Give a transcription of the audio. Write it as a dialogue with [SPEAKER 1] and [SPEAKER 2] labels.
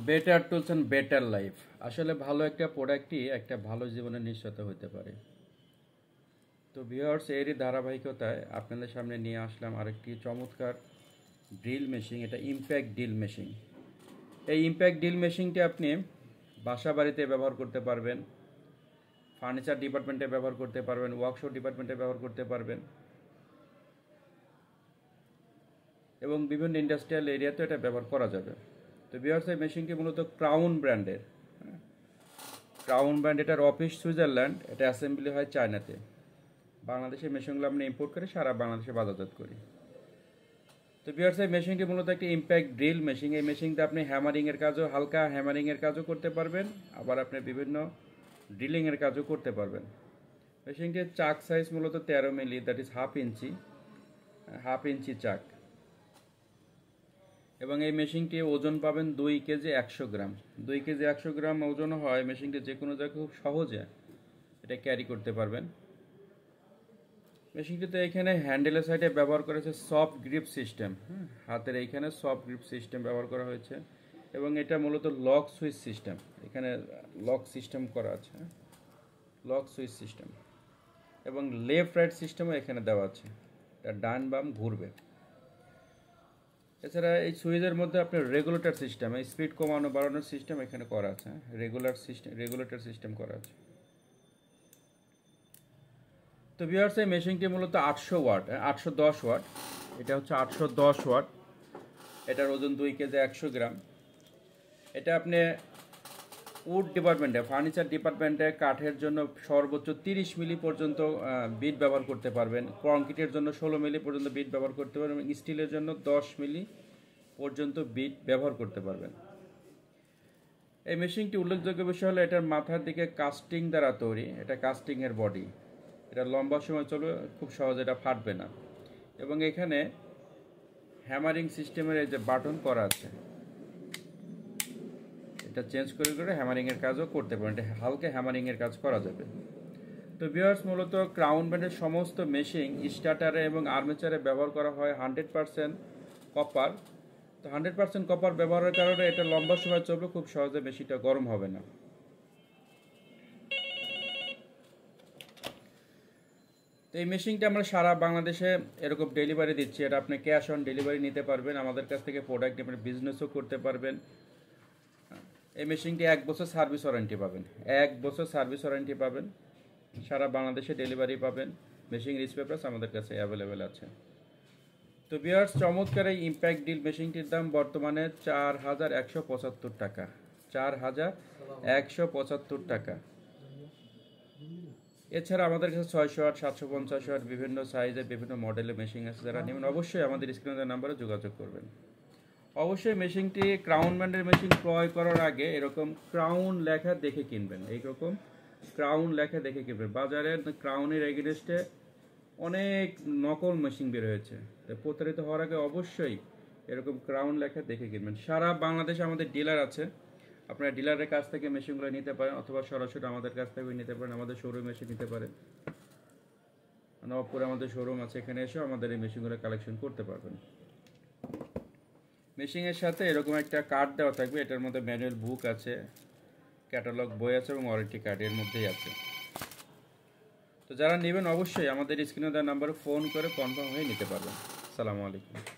[SPEAKER 1] Better tools and better life. আসলে ভালো একটা প্রোডাক্টই একটা ভালো জীবনের নিশ্চয়তা হতে পারে। তো ভিউয়ার্স, এরই ধারাবাহিকতায় আপনাদের সামনে নিয়ে আসলাম আরেকটি চমৎকার ড্রিল মেশিন। এটা ইম্প্যাক্ট ড্রিল মেশিন। এই ইম্প্যাক্ট ড্রিল মেশিনটি আপনি বাসা বাড়িতে ব্যবহার করতে পারবেন, ফার্নিচার ডিপার্টমেন্টে ব্যবহার করতে পারবেন, ওয়ার্কশপ ডিপার্টমেন্টে ব্যবহার করতে পারবেন এবং বিভিন্ন ইন্ডাস্ট্রিয়াল এরিয়াতে এটা ব্যবহার করা যাবে। তো ভিউয়ার্স, এই মেশিনটি মূলত ক্রাউন ব্র্যান্ডের। ক্রাউন ব্র্যান্ড, এটার অফিস সুইজারল্যান্ড, এটা অ্যাসেম্বলি হয় চায়নাতে। বাংলাদেশের মেশিনগুলো আমরা ইম্পোর্ট করে সারা বাংলাদেশে বাজারজাত করি। তো ভিউয়ার্স, এই মেশিনটি মূলত একটি ইম্প্যাক্ট ড্রিল মেশিন। এই মেশিনতে আপনি হ্যামারিংয়ের কাজও, হালকা হ্যামারিংয়ের কাজও করতে পারবেন, আবার আপনি বিভিন্ন ড্রিলিংয়ের কাজও করতে পারবেন। মেশিনটির চাক সাইজ মূলত 13 মিলি, দ্যাট ইজ হাফ ইঞ্চি চাক। এবং এই মেশিনটি ওজন পাবেন 2 কেজি 100 গ্রাম। 2 কেজি 100 গ্রাম ওজন হয়। মেশিনটি যে কোনো জায়গায় খুব সহজে এটা ক্যারি করতে পারবেন। মেশিনটিতে এখানে হ্যান্ডেলের সাইডে ব্যবহার করেছে সফট গ্রিপ সিস্টেম। হাতের এইখানে সফট গ্রিপ সিস্টেম ব্যবহার করা হয়েছে এবং এটা মূলত লক সুইচ সিস্টেম। এখানে লক সিস্টেম করা আছে, লক সুইচ সিস্টেম, এবং লেফট রাইট সিস্টেমও এখানে দেওয়া আছে। এটা ডান বাম ঘুরবে। এছাড়া এই সুইচের মধ্যে আপনার রেগুলেটর সিস্টেম, এই স্পিড কমানো বাড়ানোর সিস্টেম এখানে করা আছে। রেগুলেটর সিস্টেম করা আছে। তো ভিউয়ার্স, এই মেশিনটি মূলত 810 ওয়াট। এটা হচ্ছে 810 ওয়াট। এটার ওজন 2 কেজি 100 গ্রাম। এটা আপনি উড ডিপার্টমেন্টে, ফার্নিচার ডিপার্টমেন্টে কাঠের জন্য সর্বোচ্চ 30 মিলি পর্যন্ত বিট ব্যবহার করতে পারবেন। কংক্রিটের জন্য 16 মিলি পর্যন্ত বিট ব্যবহার করতে পারবেন এবং স্টিলের জন্য 10 মিলি পর্যন্ত বিট ব্যবহার করতে পারবেন। এই মেশিনটি উল্লেখযোগ্য বিষয় হলো এটার মাথার দিকে কাস্টিং দ্বারা তৈরি। এটা কাস্টিংয়ের বডি। এটা লম্বা সময় চলবে, খুব সহজে এটা ফাটবে না। এবং এখানে হ্যামারিং সিস্টেমের এই যে বাটন করা আছে, এটা চেঞ্জ করে করে হ্যামারিংয়ের কাজও করতে পারেন। এটা হালকা হ্যামারিংয়ের কাজ করা যাবে। তো ভিউয়ার্স, মূলত ক্রাউন ব্র্যান্ডের সমস্ত মেশিন স্টার্টারে এবং আর্মেচারে ব্যবহার করা হয় 100% কপার। তো 100% কপার ব্যবহারের কারণে এটা লম্বা সময় চলবে, খুব সহজে মেশিনটা গরম হবে না। তো এই মেশিনটা আমরা সারা বাংলাদেশে এরকম ডেলিভারি দিচ্ছি। এটা আপনি ক্যাশ অন ডেলিভারি নিতে পারবেন। আমাদের কাছ থেকে প্রোডাক্ট আপনি বিজনেসও করতে পারবেন। এই মেশিনটি 1 বছর সার্ভিস ওয়ারেন্টি পাবেন। 1 বছর সার্ভিস ওয়ারেন্টি পাবেন। সারা বাংলাদেশে ডেলিভারি পাবেন। মেশিন রিচ পেপারস আমাদের কাছে অ্যাভেলেবেল আছে। তো ভিউয়ার্স, চমৎকার এই ইম্প্যাক্ট ড্রিল মেশিনটির দাম বর্তমানে 4175 টাকা। 4175 টাকা। এছাড়া আমাদের কাছে 600 ওয়াট, 750 ওয়াট বিভিন্ন সাইজের বিভিন্ন মডেলের মেশিন আছে। যারা নেবেন অবশ্যই আমাদের স্ক্রিনের নাম্বারে যোগাযোগ করবেন। অবশ্যই মেশিনটি ক্রাউন ব্র্যান্ডের মেশিন ক্রয় করার আগে এরকম ক্রাউন লেখা দেখে কিনবেন। এইরকম ক্রাউন লেখা দেখে কিনবেন। বাজারে ক্রাউনের এগেনস্টে অনেক নকল মেশিন বের হয়েছে। প্রতারিত হওয়ার আগে অবশ্যই এরকম ক্রাউন লেখা দেখে কিনবেন। সারা বাংলাদেশে আমাদের ডিলার আছে। আপনারা ডিলারের কাছ থেকে মেশিনগুলো নিতে পারেন অথবা সরাসরি আমাদের কাছ থেকে নিতে পারেন। আমাদের শোরুমে এসে নিতে পারেন। নবাবপুরে আমাদের শোরুম আছে, এখানে এসেও আমাদের এই মেশিনগুলো কালেকশন করতে পারবেন। মেশিনের সাথে এরকম একটা কার্ড দেওয়া থাকবে। এটার মধ্যে ম্যানুয়াল বুক আছে, ক্যাটালগ বই আছে এবং ওয়ারেন্টি কার্ড এর মধ্যেই আছে। তো যারা নেবেন অবশ্যই আমাদের স্ক্রিনে দেওয়া নাম্বারে ফোন করে কনফার্ম হয়ে নিতে পারবেন। আসসালামু আলাইকুম।